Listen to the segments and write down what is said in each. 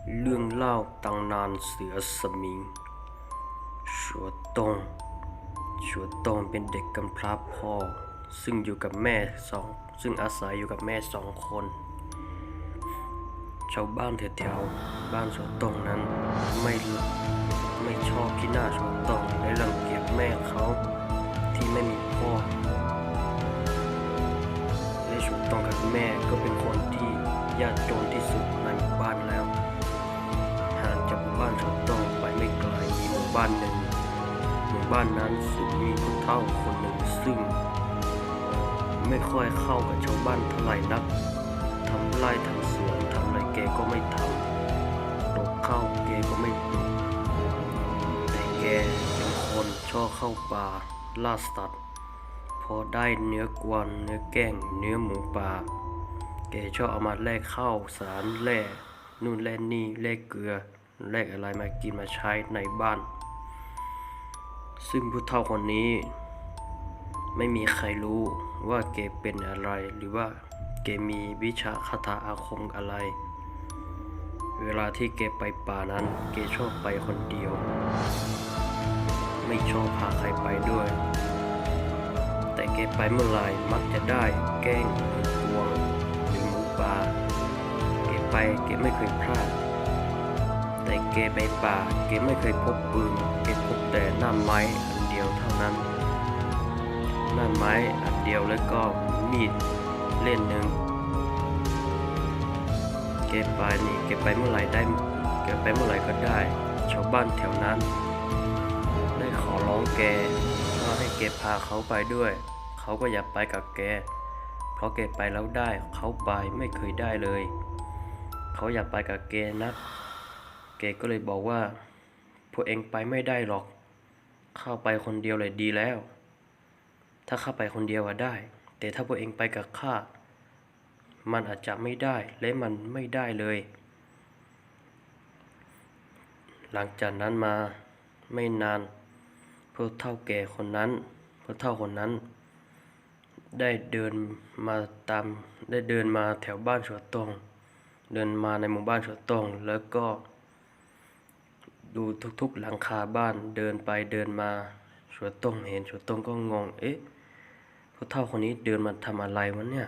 เรื่องเล่าตำนานเสือสมิงชัวตงเป็นเด็กกำพร้าพ่อซึ่งอยู่กับแม่สองซึ่งอาศัยอยู่กับแม่สองคนชาวบ้านแถวๆบ้านชัวตงนั้นไม่ชอบที่หน้าชัวตงและรังเกียจแม่เขาที่ไม่มีพ่อและชัวตงกับแม่ก็เป็นคนที่ยากจนที่สุดในหมู่บ้านแล้วห่างจากหมู่บ้านชัวตงไปไม่ไกลมีหมู่บ้านหนึ่งหมู่บ้านนั้นซึ่งมีผู้เฒ่าคนหนึ่งซึ่งไม่ค่อยเข้ากับชาวบ้านเท่าไหร่นักทำไร่ทำสวนทำอะไรแกก็ไม่ทำปลูกข้าวแกก็ไม่ปลูกแต่แกเป็นคนชอบเข้าป่าล่าสัตว์พอได้เนื้อกวางเนื้อแก้งเนื้อหมูป่าแกชอบเอามาแลกข้าวสารแล่นู่นแล่นี่แลกเกลือแลกอะไรมากินมาใช้ในบ้านซึ่งผู้เฒ่าคนนี้ไม่มีใครรู้ว่าแกเป็นอะไรหรือว่าแกมีวิชาคาถาอาคมอะไรเวลาที่แกไปป่านั้นแกชอบไปคนเดียวไม่ชอบพาใครไปด้วยแต่แกไปเมื่อไหร่มักจะได้แก้งหรือกวางหรือหมูป่าแกไปแกไม่เคยพลาดแต่แกไปป่าแกไม่เคยพกปืนแกพกแต่หน้าไม้อันเดียวเท่านั้นหน้าไม้อันเดียวแล้วก็มีดเล่มหนึ่งแกไปเมื่อไหร่ได้แกไปเมื่อไหร่ก็ได้ชาวบ้านแถวนั้นได้ขอร้องแกว่าให้แกพาเขาไปด้วยเขาก็อยากไปกับแกเพราะแกไปแล้วได้เขาไปไม่เคยได้เลยเขาอยากไปกับแกนักแกก็เลยบอกว่าพวกเองไปไม่ได้หรอกเข้าไปคนเดียวเลยดีแล้วถ้าข้าไปคนเดียวได้แต่ถ้าพวกเองไปกับข้ามันอาจจะไม่ได้และมันไม่ได้เลยหลังจากนั้นมาไม่นานผู้เฒ่าคนนั้นได้เดินมาตามได้เดินมาแถวบ้านชัวตงเดินมาในหมู่บ้านชัวตงแล้วก็ดูทุกๆหลังคาบ้านเดินไปเดินมาชัวตงเห็นชัวตงก็งงผู้เฒ่าคนนี้เดินมาทำอะไรวะเนี่ย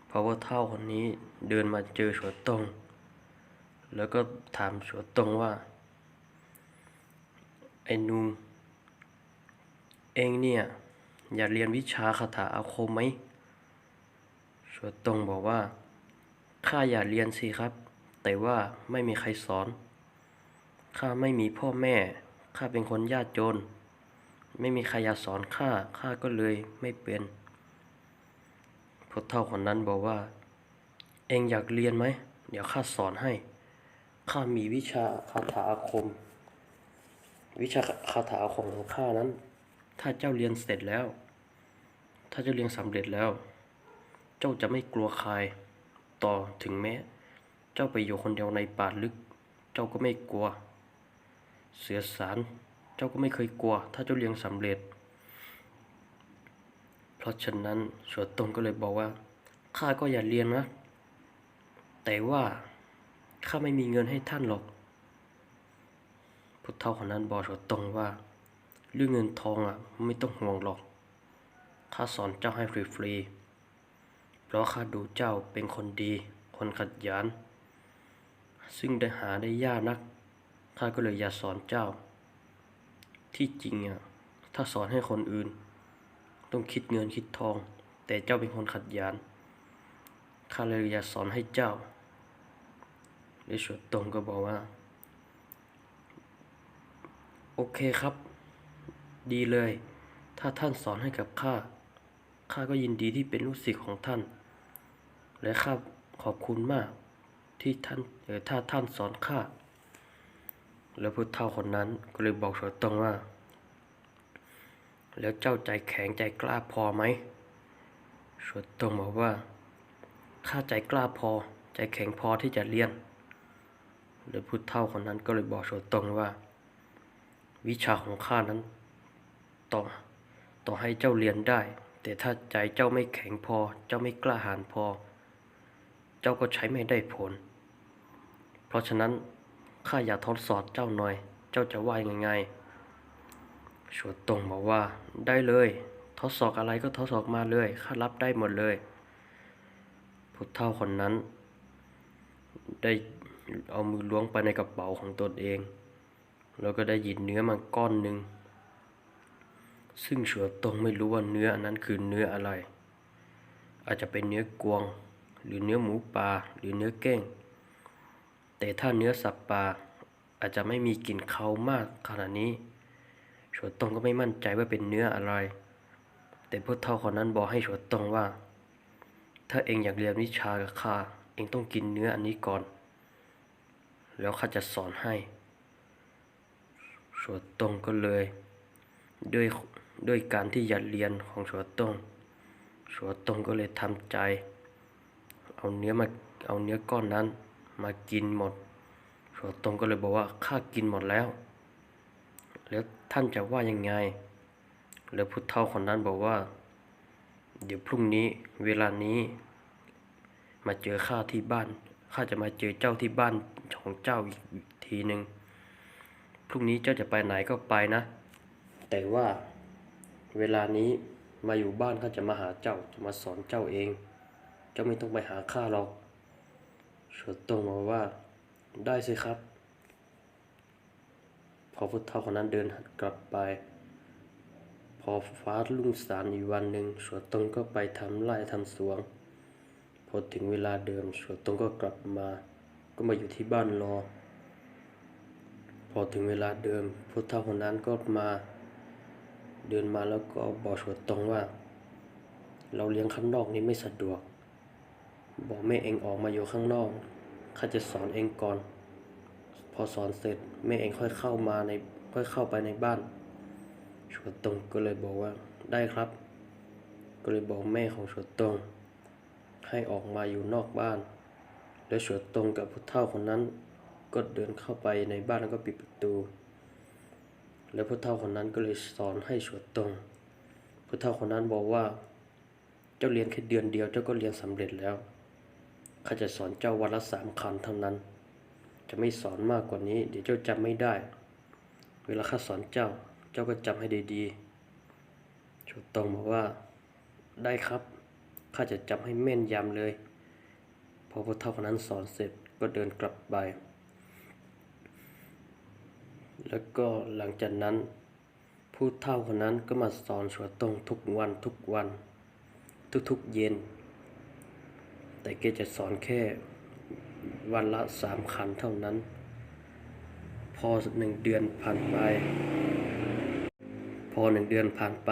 เพราะว่าเฒ่าคนนี้เดินมาเจอชัวตงแล้วก็ถามชัวตงว่าไอ้นุ่มเองเนี่ยอยากเรียนวิชาคาถาอาคมไหมชัวตงบอกว่าข้าอยากเรียนสิครับแต่ว่าไม่มีใครสอนข้าไม่มีพ่อแม่ข้าเป็นคนยากจนไม่มีใครอยากสอนข้าก็เลยไม่เป็นผู้เฒ่าคนนั้นบอกว่าเองอยากเรียนไหมเดี๋ยวข้าสอนให้ข้ามีวิชาคาถาอาคมวิชาคาถาอาคมของข้านั้นถ้าเจ้าเรียนเสร็จแล้วถ้าเจ้าเรียนสำเร็จแล้วเจ้าจะไม่กลัวใครต่อถึงแม้เจ้าไปอยู่คนเดียวในป่าลึกเจ้าก็ไม่กลัวเสือสารเจ้าก็ไม่เคยกลัวถ้าเจ้าเรียนสำเร็จเพราะฉะนั้นชัวตงก็เลยบอกว่าข้าก็อยากเรียนนะแต่ว่าข้าไม่มีเงินให้ท่านหรอกผู้เฒ่าคนนั้นบอกชัวตงว่าเรื่องเงินทองไม่ต้องห่วงหรอกข้าสอนเจ้าให้ฟรีๆเพราะข้าดูเจ้าเป็นคนดีคนขยันซึ่งได้หาได้ยากนักข้าก็เลยอยากสอนเจ้าที่จริงถ้าสอนให้คนอื่นต้องคิดเงินคิดทองแต่เจ้าเป็นคนขยันข้าเลยอยากสอนให้เจ้าและชัวตงก็บอกว่าโอเคครับดีเลยถ้าท่านสอนให้กับข้าก็ยินดีที่เป็นลูกศิษย์ของท่านและข้าขอบคุณมากที่ท่านถ้าท่านสอนข้าแล้วผู้เฒ่าคนนั้นก็เลยบอกชัวตงว่าแล้วเจ้าใจแข็งใจกล้าพอไหมชัวตงบอกว่าข้าใจกล้าพอใจแข็งพอที่จะเรียนแล้วผู้เฒ่าคนนั้นก็เลยบอกชัวตงว่าวิชาของข้านั้นต่อให้เจ้าเรียนได้แต่ถ้าใจเจ้าไม่แข็งพอ เจ้าไม่กล้าหาญพอ เจ้าก็ใช้ไม่ได้ผล เพราะฉะนั้นข้าอยากทดสอบเจ้าหน่อย เจ้าจะว่ายังไงฉวตงบอกว่าได้เลยทดสอบอะไรก็ทดสอบมาเลยข้ารับได้หมดเลยผู้เฒ่าคนนั้นได้เอามือล้วงไปในกระเป๋าของตนเองแล้วก็ได้หยิบเนื้อมาก้อนหนึ่งซึ่งฉวตงไม่รู้ว่าเนื้ออันนั้นคือเนื้ออะไรอาจจะเป็นเนื้อกวางหรือเนื้อหมูป่าหรือเนื้อเก้งแต่ถ้าเนื้อสัตว์ป่าอาจจะไม่มีกลิ่นคาวมากขนาดนี้ฉวตงก็ไม่มั่นใจว่าเป็นเนื้ออะไรแต่ผู้เฒ่าคนนั้นบอกให้ฉวตงว่าถ้าเองอยากเรียนวิชากับข้าเองต้องกินเนื้ออันนี้ก่อนแล้วข้าจะสอนให้ฉวตงก็เลยด้วยการที่อยากเรียนของฉวตงก็เลยทำใจเอาเนื้อก้อนนั้นมากินหมดฉวตงก็เลยบอกว่าข้ากินหมดแล้วท่านจะว่ายังไงแล้วผู้เฒ่าคนนั้นบอกว่าเดี๋ยวพรุ่งนี้เวลานี้มาเจอข้าที่บ้านข้าจะมาเจอเจ้าที่บ้านของเจ้าอีกทีหนึ่งพรุ่งนี้เจ้าจะไปไหนก็ไปนะแต่ว่าเวลานี้มาอยู่บ้านข้าจะมาหาเจ้าจะมาสอนเจ้าเองเจ้าไม่ต้องไปหาข้าหรอกฉวตงบอกว่าได้สิครับพอผู้เฒ่าคนนั้นเดินกลับไปพอฟ้ารุ่งสางอีกวันหนึ่งฉวตงก็ไปทำไร่ทำสวนพอถึงเวลาเดิมฉวตงก็กลับมาก็มาอยู่ที่บ้านรอพอถึงเวลาเดิมผู้เฒ่าคนนั้นก็เดินมาแล้วก็บอกฉวตงว่าเราเลี้ยงข้างนอกนี้ไม่สะดวกบอกแม่เองออกมาอยู่ข้างนอกข้าจะสอนเองก่อนพอสอนเสร็จแม่เองค่อยเข้าไปในบ้านฉวตงก็เลยบอกว่าได้ครับก็เลยบอกแม่ของฉวตงให้ออกมาอยู่นอกบ้านแล้วฉวตงกับผู้เฒ่าคนนั้นก็เดินเข้าไปในบ้านแล้วก็ปิดประตูแล้วผู้เฒ่าคนนั้นก็เลยสอนให้ฉวตงผู้เฒ่าคนนั้นบอกว่าเจ้าเรียนแค่เดือนเดียวเจ้าก็เรียนสำเร็จแล้วข้าจะสอนเจ้าวันละ3 คำเท่านั้นจะไม่สอนมากกว่านี้เดี๋ยวเจ้าจำไม่ได้เวลาข้าสอนเจ้าก็จำให้ดีๆฉวตงบอกว่าได้ครับข้าจะจำให้แม่นยำเลยพอผู้เฒ่าคนนั้นสอนเสร็จก็เดินกลับไปแล้วก็หลังจากนั้นผู้เฒ่าคนนั้นก็มาสอนฉวตงทุกวันทุกเย็นแต่แกจะสอนแค่วันละ3 คำเท่านั้นพอ1 เดือนผ่านไป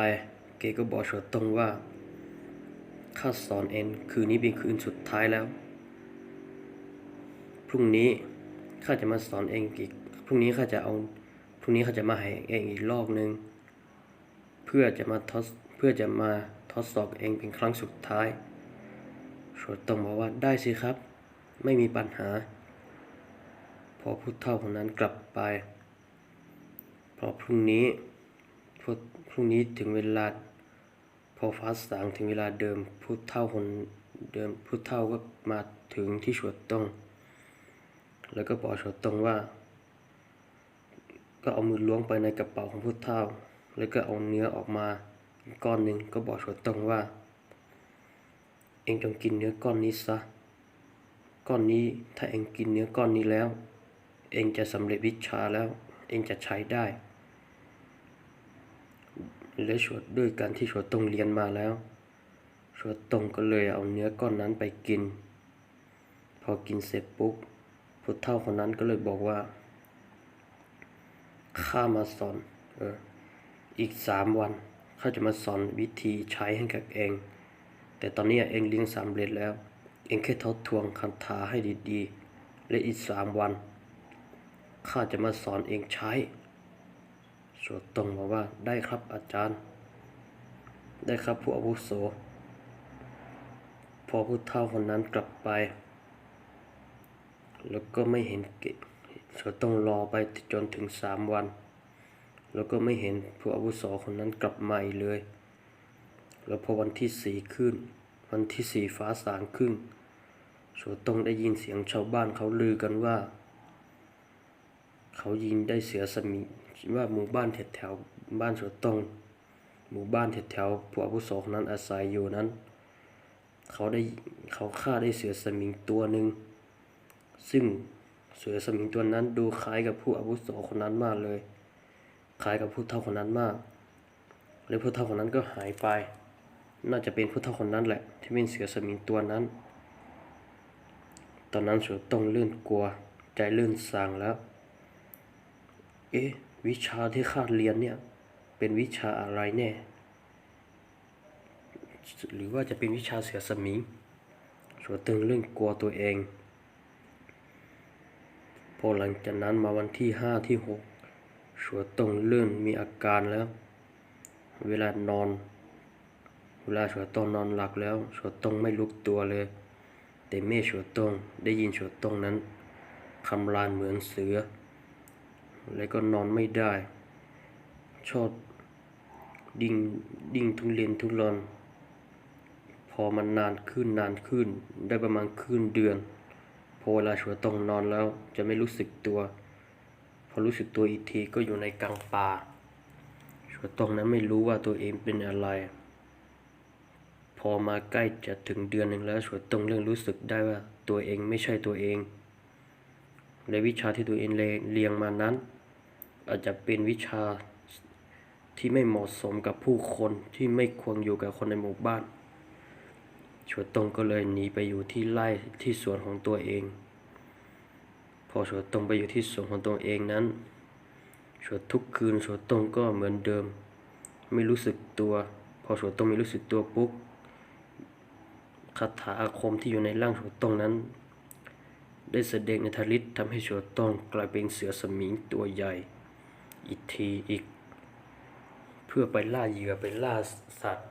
แกก็บอกฉวตงว่าข้าสอนเองคืนนี้เป็นคืนสุดท้ายแล้วพรุ่งนี้ข้าจะมาสอนเองอีกพรุ่งนี้ข้าจะมาให้เองอีกรอบนึงเพื่อจะมาทดสอบเองเป็นครั้งสุดท้ายฉวตงบอกว่าได้สิครับไม่มีปัญหาพอผู้เฒ่าคนนั้นกลับไปพอพรุ่งนี้ถึงเวลาพอฟ้าสางถึงเวลาเดิมผู้เฒ่าก็มาถึงที่ฉวตงแล้วก็บอกฉวตงว่าก็เอามือล้วงไปในกระเป๋าของผู้เฒ่าแล้วก็เอาเนื้อออกมาก้อนหนึ่งก็บอกฉวตงว่าเองจงกินเนื้อก้อนนี้ซะก้อนนี้ถ้าเองกินเนื้อก้อนนี้แล้วเองจะสำเร็จวิชาแล้วเองจะใช้ได้และด้วยการที่ฉวตงเรียนมาแล้วฉวตงก็เลยเอาเนื้อก้อนนั้นไปกินพอกินเสร็จปุ๊บผู้เฒ่าคนนั้นก็เลยบอกว่าข้ามาสอนอีก3 วันข้าจะมาสอนวิธีใช้ให้กับเองแต่ตอนนี้เองเรียนสำเร็จแล้วเองแค่ทบทวนคาถาให้ดีๆและอีก3 วันข้าจะมาสอนเองใช้ฉวตงบอกว่าได้ครับอาจารย์ได้ครับผู้อาวุโสพอผู้เฒ่าคนนั้นกลับไปแล้วก็ไม่เห็นฉวตงรอไปจนถึง3 วันแล้วก็ไม่เห็นผู้อาวุโสคนนั้นกลับมาอีกเลยแล้วพอวันที่4ขึ้นฟ้าสางขึ้นฉวตงได้ยินเสียงชาวบ้านเขาลือกันว่า เขายิงได้เสือสมิงว่าหมู่บ้านแถวบ้านเสือต้องหมู่บ้านแถวผู้อาวุโสคนนั้นอาศัยอยู่นั้นเขาฆ่าได้เสือสมิงตัวหนึ่งซึ่งเสือสมิงตัวนั้นดูคล้ายกับผู้อาวุโสคนนั้นมากเลยคล้ายกับผู้เฒ่าคนนั้นมากแล้วผู้เฒ่าคนนั้นก็หายไปน่าจะเป็นผู้เฒ่าคนนั้นแหละที่เป็นเสือสมิงตัวนั้นตอนนั้นเสือต้องเลื่อนกลัวใจเลื่อนสั่งแล้ววิชาที่ข้าเรียนเนี่ยเป็นวิชาอะไรแน่หรือว่าจะเป็นวิชาเสือสมิงเสือต้องเลื่อนกลัวตัวเองพอหลังจากนั้นมาวันที่5ที่6เสือต้องเลื่อนมีอาการแล้วเวลาเสือต้องนอนหลับแล้วเสือต้องไม่ลุกตัวเลยแต่แม่เสือต้องได้ยินเสือต้องนั้นคำรามเหมือนเสือแล้วก็นอนไม่ได้ชอบดิ้งทุเรนทุรนพอมันนานขึ้นได้ประมาณครึ่งเดือนพอเวลาเสือต้องนอนแล้วจะไม่รู้สึกตัวพอรู้สึกตัวอีกทีก็อยู่ในกลางป่าเสือต้องนั้นไม่รู้ว่าตัวเองเป็นอะไรพอมาใกล้จะถึงเดือนหนึ่งแล้วเสือต้องเริ่มรู้สึกได้ว่าตัวเองไม่ใช่ตัวเองและวิชาที่ตัวเองเรียนมานั้นอาจจะเป็นวิชาที่ไม่เหมาะสมกับผู้คนที่ไม่ควรอยู่กับคนในหมู่บ้านเสือต้องก็เลยหนีไปอยู่ที่ไร่ที่สวนของตัวเองพอเสือต้องไปอยู่ที่สวนของตัวเองนั้นทุกคืนเสือต้องก็เหมือนเดิมไม่รู้สึกตัวพอเสือต้องไม่รู้สึกตัวปุ๊บคาถาอาคมที่อยู่ในร่างเสือต้องนั้นได้แสดงอิทธิฤทธิ์ทำให้เสือต้องกลายเป็นเสือสมิงตัวใหญ่อีกเพื่อไปล่าเหยื่อไปล่าสัตว์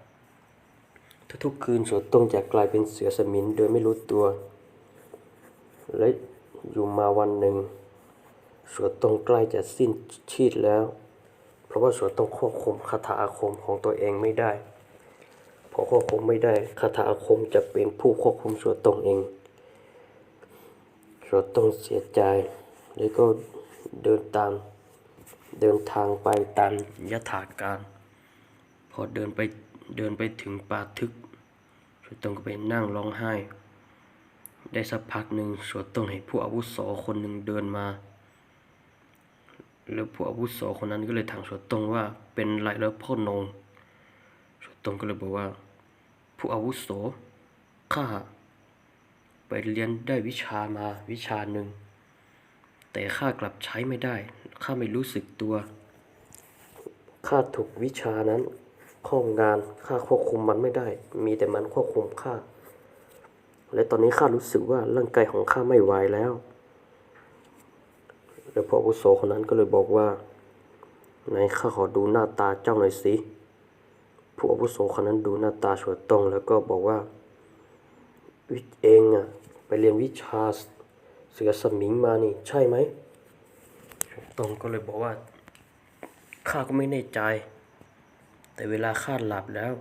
ทุกคืนเสือต้องจะกลายเป็นเสือสมิงโดยไม่รู้ตัวและอยู่มาวันหนึ่งเสือต้องใกล้จะสิ้นชีพแล้วเพราะว่าเสือต้องควบคุมคาถาอาคมของตัวเองไม่ได้พอควบคุมไม่ได้คาถาอาคมจะเป็นผู้ควบคุมเสือต้องเองเสือต้องเสียใจแล้วก็เดินทางไปตามยถากาลพอเดินไปถึงป่าทึบเสือต้องก็ไปนั่งร้องไห้ได้สักพักหนึ่งเสือต้องเห็นผู้อาวุโสคนหนึ่งเดินมาแล้วผู้อาวุโสคนนั้นก็เลยถามเสือต้องว่าเป็นไรแล้วพ่อนงเสือต้องก็เลยบอกว่าผู้อาวุโสข้าไปเรียนได้วิชามาวิชาหนึ่งแต่ข้ากลับใช้ไม่ได้ข้าไม่รู้สึกตัวข้าถูกวิชานั้นครอบงานข้าควบคุมมันไม่ได้มีแต่มันควบคุมข้าและตอนนี้ข้ารู้สึกว่าร่างกายของข้าไม่ไหวแล้วแล้วผู้อาวุโสคนนั้นก็เลยบอกว่าไหนข้าขอดูหน้าตาเจ้าหน่อยสิผู้อาวุโสคนนั้นดูหน้าตาเสือต้องแล้วก็บอกว่าเองไปเรียนวิชาเสือสมิงมานี่ใช่ไหมเสือต้องก็เลยบอกว่าข้าก็ไม่แน่ใจแต่เวลาข้าหลับแล้ว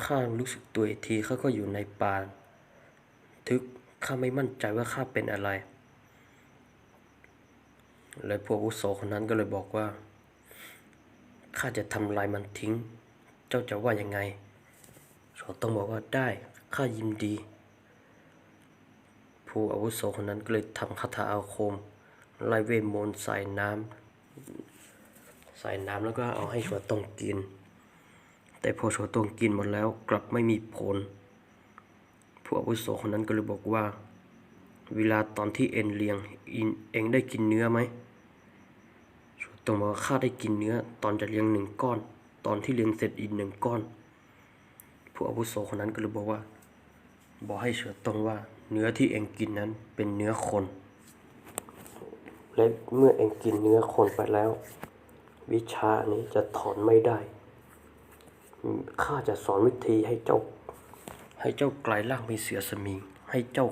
ข้ารู้สึกตัวอีกทีข้าก็อยู่ในป่าทึบข้าไม่มั่นใจว่าข้าเป็นอะไรและผู้อาวุโสคนนั้นก็เลยบอกว่าข้าจะทำลายมันทิ้งเจ้าจะว่ายังไงเสือต้องบอกว่าได้ข้ายินดีผู้อาวุโสคนนั้นก็เลยทำคาถาอาคมไล่เวทมนต์ใส่น้ำแล้วก็เอาให้เสือต้องกินแต่พอเสือต้องกินหมดแล้วกลับไม่มีผลผู้อาวุโสคนนั้นก็เลยบอกว่าเวลาตอนที่เองได้กินเนื้อไหมเสือต้องบอกว่าข้าได้กินเนื้อตอนจะเลี้ยง1 ก้อนตอนที่เลี้ยงเสร็จอีก1 ก้อนผู้อาวุโสคนนั้นก็เลยบอกให้เสือต้องว่าเนื้อที่เองกินนั้นเป็นเนื้อคนและเมื่อเองกินเนื้อคนไปแล้ววิชานี้จะถอนไม่ได้ข้าจะสอนวิธีให้เจ้ากลายร่างเป็นเสือสมิงให้เจ้า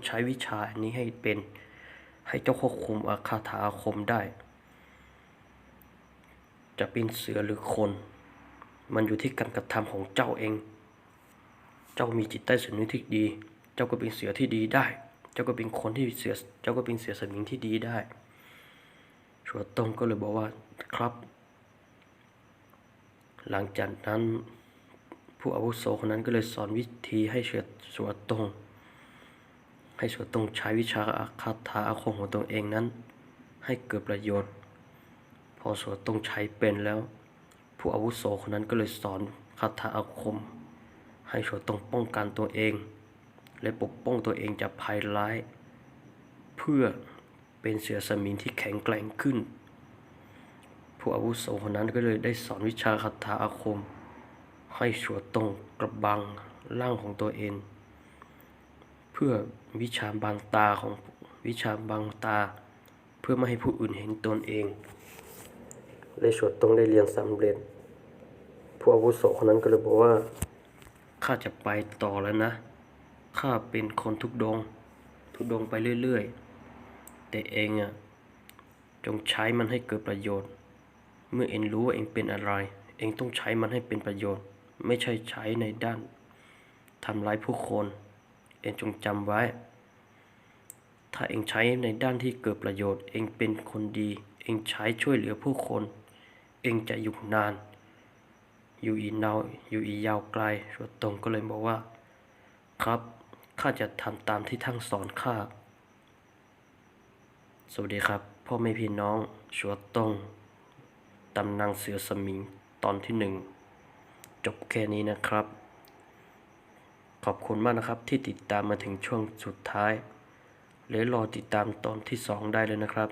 ใช้วิชานี้ให้เจ้าควบคุมคาถาอาคมได้จะเป็นเสือหรือคนมันอยู่ที่การกระทำของเจ้าเองเจ้ามีจิตใต้สำนึกที่ดีเจ้าก็เป็นเสือที่ดีได้เจ้าก็เป็นเสือสมิงที่ดีได้ ชัวตงก็เลยบอกว่าครับหลังจากนั้นผู้อาวุโสคนนั้นก็เลยสอนวิธีให้ชัวตงใช้วิชาคาถาอาคมของตนเองนั้นให้เกิดประโยชน์พอชัวตงใช้เป็นแล้วผู้อาวุโสคนนั้นก็เลยสอนคาถาอาคมให้ชัวตงป้องกันตัวเองและปกป้องตัวเองจากภัยร้ายเพื่อเป็นเสือสมิงที่แข็งแกร่งขึ้นผู้อาวุโสคนนั้นก็เลยได้สอนวิชาคาถาอาคมให้ชัวตงกระบังร่างของตัวเองเพื่อวิชาบังตาเพื่อไม่ให้ผู้อื่นเห็นตนเองและชัวตงได้เรียนสำเร็จผู้อาวุโสคนนั้นก็เลยบอกว่าข้าจะไปต่อแล้วนะข้าเป็นคนทุดงไปเรื่อยๆแต่เองจงใช้มันให้เกิดประโยชน์เมื่อเองรู้ว่าเองเป็นอะไรเองต้องใช้มันให้เป็นประโยชน์ไม่ใช่ใช้ในด้านทำร้ายผู้คนเองจงจำไว้ถ้าเองใช้ในด้านที่เกิดประโยชน์เองเป็นคนดีเองใช้ช่วยเหลือผู้คนเองจะอยู่นานอยู่อีกยาวไกลชัวตงก็เลยบอกว่าครับข้าจะทำตามที่ท่านสอนข้าสวัสดีครับพ่อแม่พี่น้องชัวตงตำนานเสือสมิงตอนที่1จบแค่นี้นะครับขอบคุณมากนะครับที่ติดตามมาถึงช่วงสุดท้ายและรอติดตามตอนที่2ได้เลยนะครับ